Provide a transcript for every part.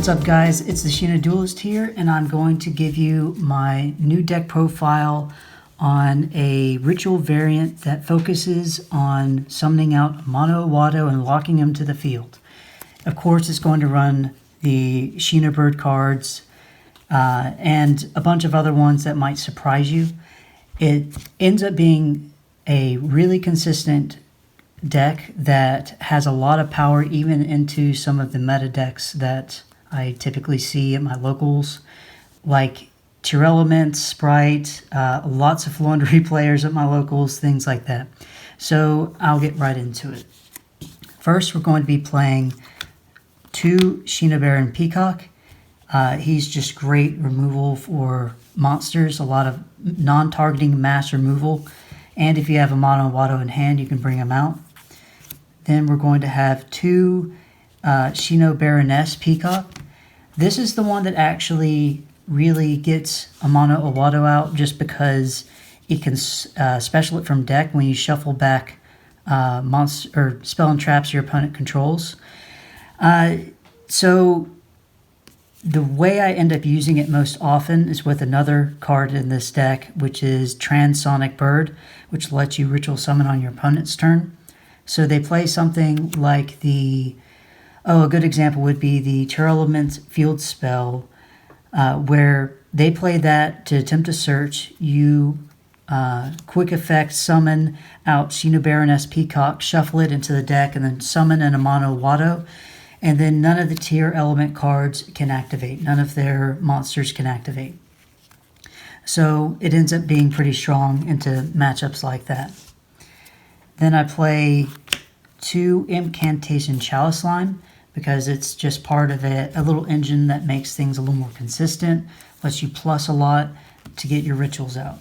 What's up guys, it's the Shino Duelist here, and I'm going to give you my new deck profile on a ritual variant that focuses on summoning out Amano, Iwato, and locking him to the field. Of course, it's going to run the Shinobird cards and a bunch of other ones that might surprise you. It ends up being a really consistent deck that has a lot of power even into some of the meta decks that I typically see at my locals, like Tier Elements, Spright, lots of Floo and players at my locals, things like that. So I'll get right into it. First, we're going to be playing 2 Shinobird Peacock. He's just great removal for monsters, a lot of non-targeting mass removal, and if you have Amano and Iwato in hand, you can bring him out. Then we're going to have 2 Shinobirds Peacock. This is the one that actually really gets Amano Iwato out just because it can special it from deck when you shuffle back monster or spell and traps your opponent controls. So the way I end up using it most often is with another card in this deck, which is Transonic Bird, which lets you ritual summon on your opponent's turn. So they play something like a good example would be the Tier Element field spell, where they play that to attempt to search. You quick effect summon out Shinobirds Peacock, shuffle it into the deck, and then summon an Amano Iwato, and then none of the Tier Element cards can activate. None of their monsters can activate. So it ends up being pretty strong into matchups like that. Then I play 2 Incantation Chalice Line, because it's just part of a little engine that makes things a little more consistent, lets you plus a lot to get your rituals out.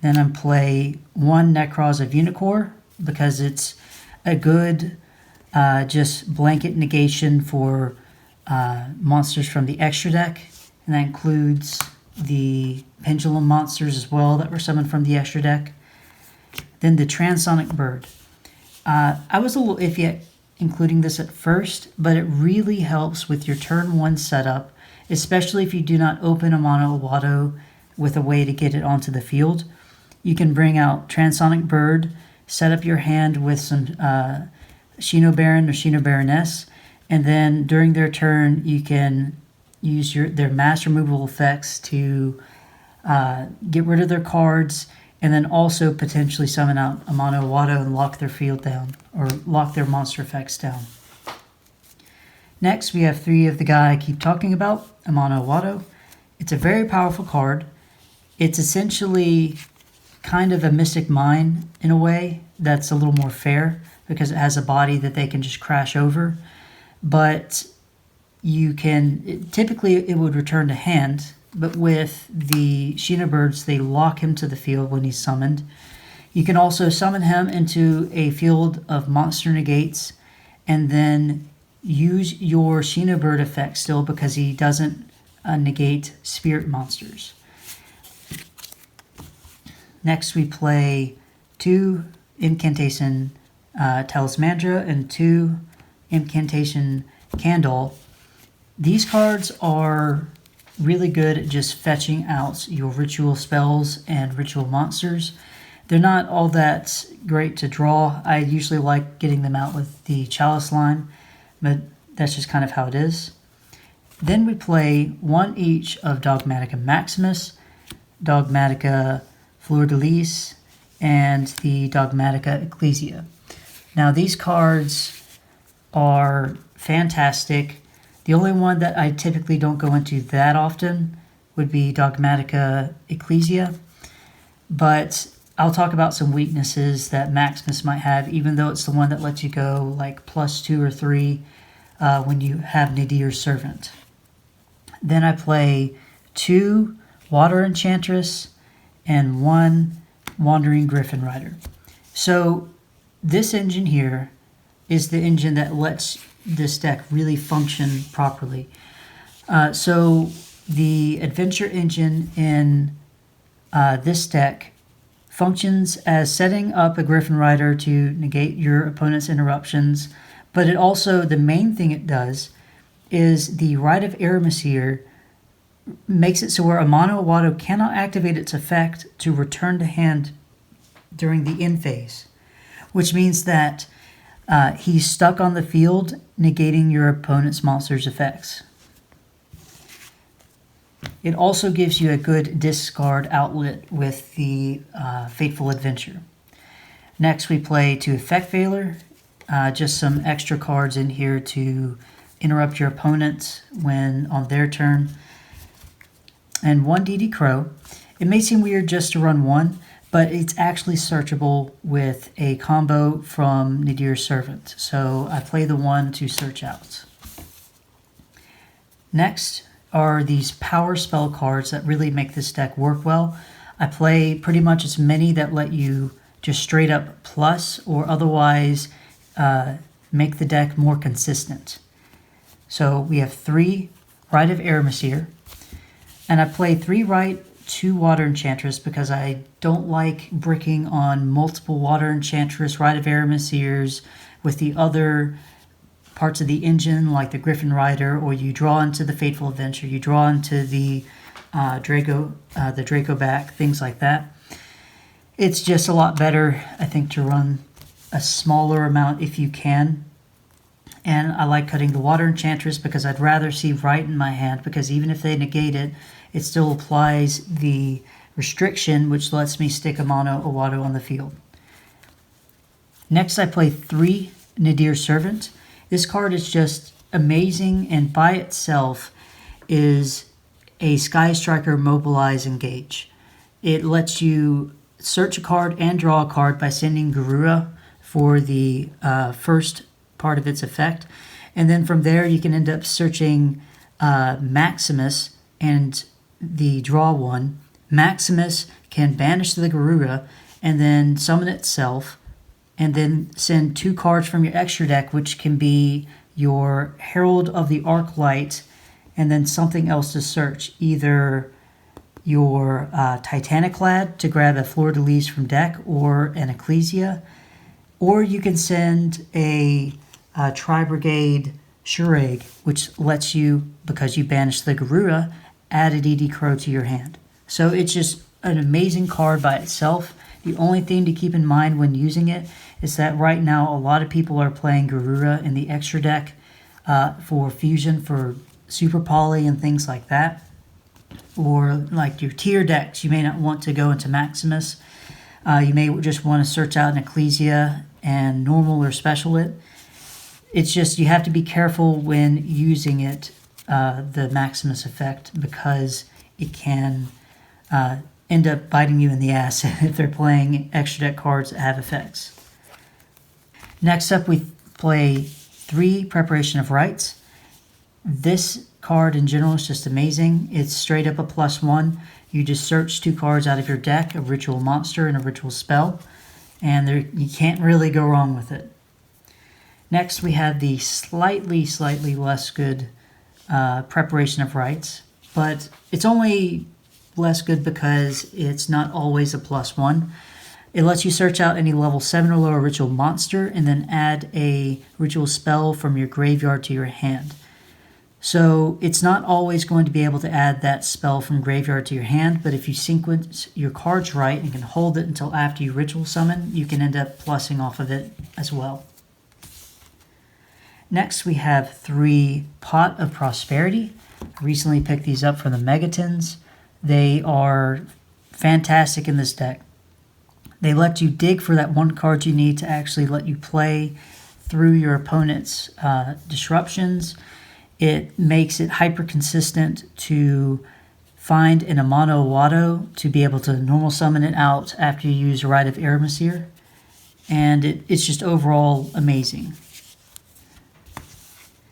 Then I play 1 Necros of Unicorn, because it's a good just blanket negation for monsters from the extra deck, and that includes the Pendulum monsters as well that were summoned from the extra deck. Then the Transonic Bird. I was a little iffy at including this at first, but it really helps with your turn 1 setup, especially if you do not open Amano Iwato with a way to get it onto the field. You can bring out Transonic Bird, set up your hand with some Shinobird or Shinobirds, and then during their turn you can use their mass removal effects to get rid of their cards, and then also potentially summon out Amano Iwato and lock their field down, or lock their monster effects down. Next, we have 3 of the guy I keep talking about, Amano Iwato. It's a very powerful card. It's essentially kind of a Mystic Mine in a way that's a little more fair, because it has a body that they can just crash over. But you can, typically it would return to hand, but with the Shinobirds, they lock him to the field when he's summoned. You can also summon him into a field of monster negates, and then use your Shinobird effect still, because he doesn't negate spirit monsters. Next, we play 2 Incantation Talismandra and 2 Incantation Candle. These cards are really good at just fetching out your ritual spells and ritual monsters. They're not all that great to draw. I usually like getting them out with the Chalice Line, but that's just kind of how it is. Then we play 1 each of Dogmatika Maximus, Dogmatika Fleur-de-Lis, and the Dogmatika Ecclesia. Now these cards are fantastic. The only one that I typically don't go into that often would be Dogmatika Ecclesia, but I'll talk about some weaknesses that Maximus might have, even though it's the one that lets you go like +2 or 3 when you have Nadir's Servant. Then I play 2 Water Enchantress and 1 Wandering Griffin Rider. So this engine here is the engine that lets this deck really function properly. So the adventure engine in this deck functions as setting up a Griffin Rider to negate your opponent's interruptions, but it also, the main thing it does is the Rite of Aramesir makes it so where Amano Iwato cannot activate its effect to return to hand during the end phase, which means that he's stuck on the field, negating your opponent's monster's effects. It also gives you a good discard outlet with the Fateful Adventure. Next, we play 2 Effect Veiler, just some extra cards in here to interrupt your opponent when on their turn. And 1 DD Crow. It may seem weird just to run 1, but it's actually searchable with a combo from Nadir's Servant. So I play the 1 to search out. Next are these power spell cards that really make this deck work well. I play pretty much as many that let you just straight up plus or otherwise make the deck more consistent. So we have 3 Rite of Aramesir, and I play 3 Rite, 2 Water Enchantress because I don't like bricking on multiple Water Enchantress, Rite of Aramesirs with the other parts of the engine like the Griffin Rider, or you draw into the Fateful Adventure, you draw into the Draco back, things like that. It's just a lot better, I think, to run a smaller amount if you can. And I like cutting the Water Enchantress because I'd rather see Rite in my hand, because even if they negate it, it still applies the restriction, which lets me stick Amano Iwato on the field. Next, I play 3 Nadir's Servant. This card is just amazing, and by itself is a Sky Striker Mobilize Engage. It lets you search a card and draw a card by sending Garura for the first part of its effect. And then from there, you can end up searching Maximus and the draw 1. Maximus can banish the Garura and then summon itself, and then send 2 cards from your extra deck, which can be your Herald of the Arclight, and then something else to search, either your Titaniclad to grab a Fleur-de-Lis from deck, or an Ecclesia, or you can send a Tri-Brigade Shurag, which lets you, because you banished the Garura, add a DD Crow to your hand. So it's just an amazing card by itself. The only thing to keep in mind when using it is that right now a lot of people are playing Garura in the extra deck for fusion, for Super Poly and things like that. Or like your tier decks, you may not want to go into Maximus. You may just want to search out an Ecclesia and normal or special it. It's just you have to be careful when using it, the Maximus effect, because it can end up biting you in the ass if they're playing extra deck cards that have effects. Next up, we play 3 Preparation of Rites. This card in general is just amazing. It's straight up a +1. You just search 2 cards out of your deck, a ritual monster and a ritual spell, and you can't really go wrong with it. Next, we have the slightly less good Preparation of Rites, but it's only less good because it's not always a +1. It lets you search out any level 7 or lower ritual monster and then add a ritual spell from your graveyard to your hand. So it's not always going to be able to add that spell from graveyard to your hand, but if you sequence your cards right and can hold it until after you ritual summon, you can end up plussing off of it as well. Next, we have 3 Pot of Prosperity. I recently picked these up from the Megatons. They are fantastic in this deck. They let you dig for that 1 card you need to actually let you play through your opponent's disruptions. It makes it hyper consistent to find an Amano Iwato to be able to normal summon it out after you use Rite of Aramesir. And it's just overall amazing.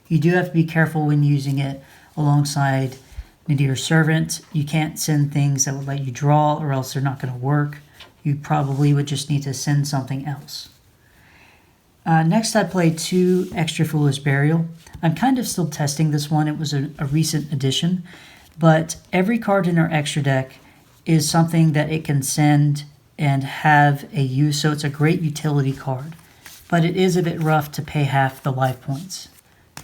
You do have to be careful when using it alongside Nadir's Servant. You can't send things that would let you draw, or else they're not going to work. You probably would just need to send something else. Next, I played 2 Extra Foolish Burial. I'm kind of still testing this one. It was a recent addition, but every card in our extra deck is something that it can send and have a use, so it's a great utility card. But it is a bit rough to pay half the life points.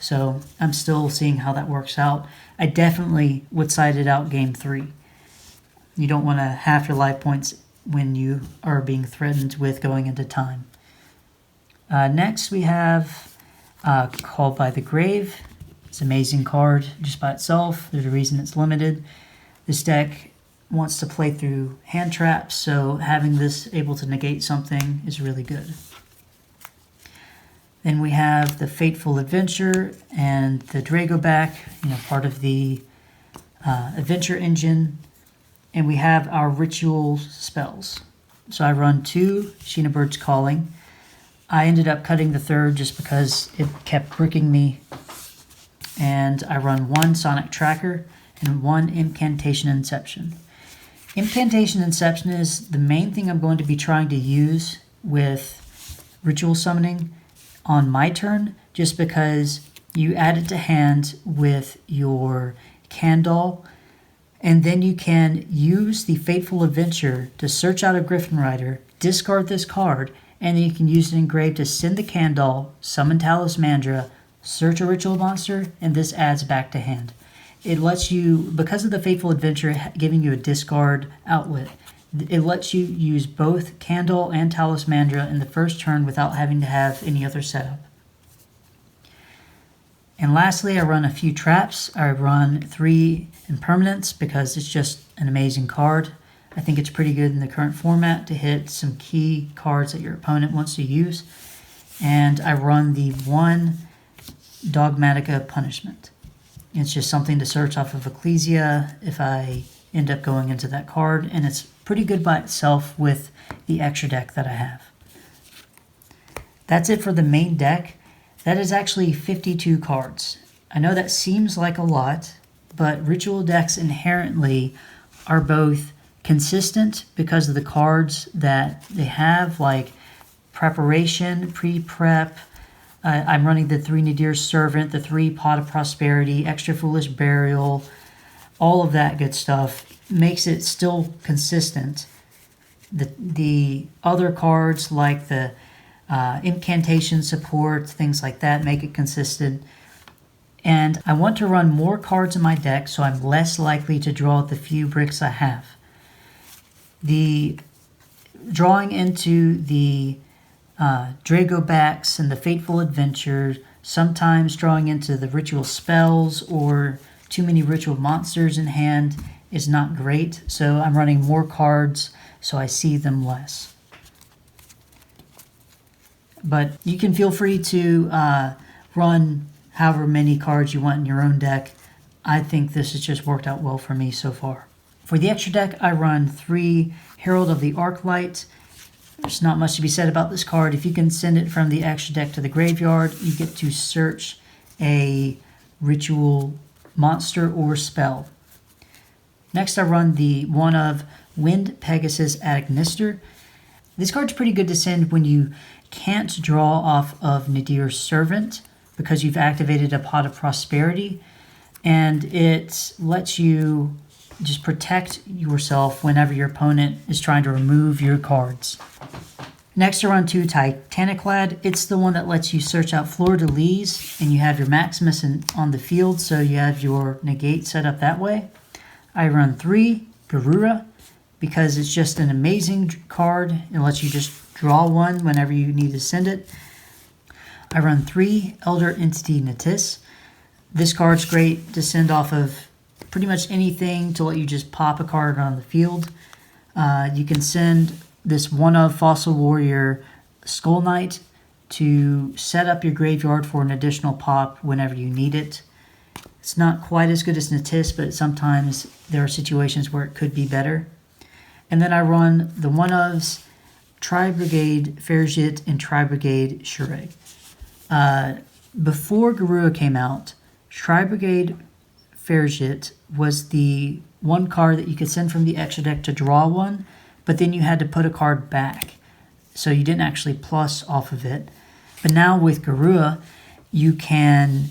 so I'm still seeing how that works out. I definitely would side it out game 3. You don't want to half your life points when you are being threatened with going into time. Next we have Called by the Grave. It's an amazing card just by itself. There's a reason it's limited. This deck wants to play through hand traps, so having this able to negate something is really good. Then we have the Fateful Adventure and the Dragoback, part of the adventure engine. And we have our ritual spells. So I run 2 Shinobirds Calling. I ended up cutting the third just because it kept bricking me. And I run 1 Sonic Tracker and 1 Incantation Inception. Incantation Inception is the main thing I'm going to be trying to use with ritual summoning on my turn, just because you add it to hand with your Candle, and then you can use the Fateful Adventure to search out a Griffin Rider, discard this card, and then you can use it in grave to send the Candle, summon Talismandra, search a ritual monster, and this adds back to hand. It lets you, because of the Fateful Adventure giving you a discard outlet, it lets you use both Candle and Talismandra in the first turn without having to have any other setup. And lastly, I run a few traps. I run 3 Impermanence because it's just an amazing card. I think it's pretty good in the current format to hit some key cards that your opponent wants to use. And I run the 1 Dogmatika Punishment. It's just something to search off of Ecclesia if I end up going into that card, and it's pretty good by itself with the extra deck that I have. That's it for the main deck. That is actually 52 cards. I know that seems like a lot, but ritual decks inherently are both consistent because of the cards that they have, like Preparation, Pre-Prep. I'm running the 3 Nadir Servant, the 3 Pot of Prosperity, Extra Foolish Burial. All of that good stuff makes it still consistent. The other cards like the Incantation Support, things like that, make it consistent. And I want to run more cards in my deck so I'm less likely to draw the few bricks I have. The drawing into the Dragobacks and the Fateful Adventure, sometimes drawing into the ritual spells or too many ritual monsters in hand is not great, so I'm running more cards so I see them less. But you can feel free to run however many cards you want in your own deck. I think this has just worked out well for me so far. For the extra deck, I run 3 Herald of the Arclight. There's not much to be said about this card. If you can send it from the extra deck to the graveyard, you get to search a ritual monster or spell. Next, I run the 1 of Wind Pegasus Agnister. This card's pretty good to send when you can't draw off of Nadir Servant because you've activated a Pot of Prosperity, and it lets you just protect yourself whenever your opponent is trying to remove your cards. Next, I run 2 Titaniclad. It's the one that lets you search out Fleur de Lis, and you have your Maximus on the field, so you have your negate set up that way. I run 3 Garura because it's just an amazing card. It lets you just draw one whenever you need to send it. I run 3 Elder Entity Natis. This card's great to send off of pretty much anything to let you just pop a card on the field. You can send this 1 of Fossil Warrior Skull Knight to set up your graveyard for an additional pop whenever you need it. It's not quite as good as Natis, but sometimes there are situations where it could be better. And then I run the 1 ofs Tri-Brigade Ferjit and Tri-Brigade Shureg. Before Garua came out, Tri-Brigade Ferjit was the 1 card that you could send from the extra deck to draw one, but then you had to put a card back, so you didn't actually plus off of it. But now with Garua, you can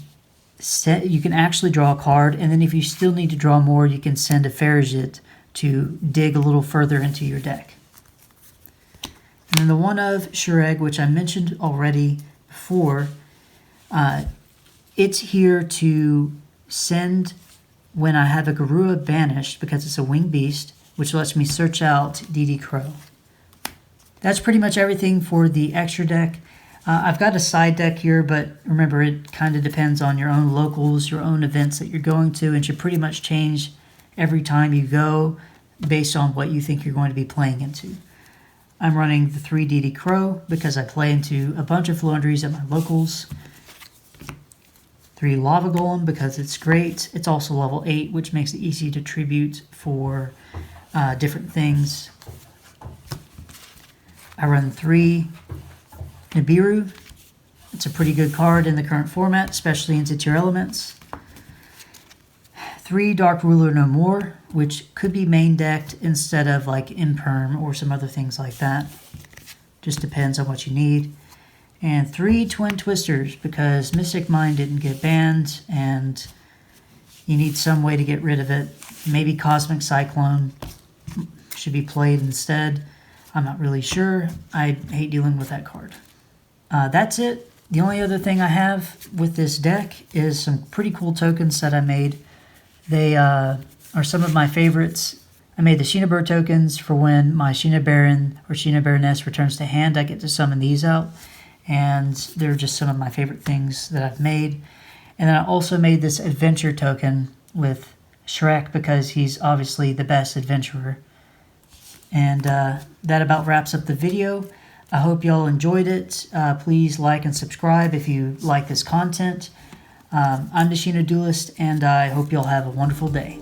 actually draw a card, and then if you still need to draw more, you can send a Ferjit to dig a little further into your deck. And then the 1 of Shureg, which I mentioned already before, it's here to send when I have a Garua banished, because it's a winged beast, which lets me search out DD Crow. That's pretty much everything for the extra deck. I've got a side deck here, but remember, it kind of depends on your own locals, your own events that you're going to, and should pretty much change every time you go based on what you think you're going to be playing into. I'm running the 3 DD Crow because I play into a bunch of Floowandereeze at my locals. 3 Lava Golem because it's great. It's also level 8, which makes it easy to tribute for different things. I run 3 Nibiru. It's a pretty good card in the current format, especially into tier elements. 3 Dark Ruler No More, which could be main decked instead of like Imperm or some other things like that. Just depends on what you need. And 3 Twin Twisters, because Mystic Mine didn't get banned, and you need some way to get rid of it. Maybe Cosmic Cyclone should be played instead. I'm not really sure. I hate dealing with that card. That's it. The only other thing I have with this deck is some pretty cool tokens that I made. They are some of my favorites. I made the Shinobird tokens for when my Shinobaron or Shinobaroness returns to hand. I get to summon these out. And they're just some of my favorite things that I've made. And then I also made this adventure token with Shrek because he's obviously the best adventurer. And that about wraps up the video. I hope y'all enjoyed it. Please like and subscribe if you like this content. I'm the Shino Duelist, and I hope y'all have a wonderful day.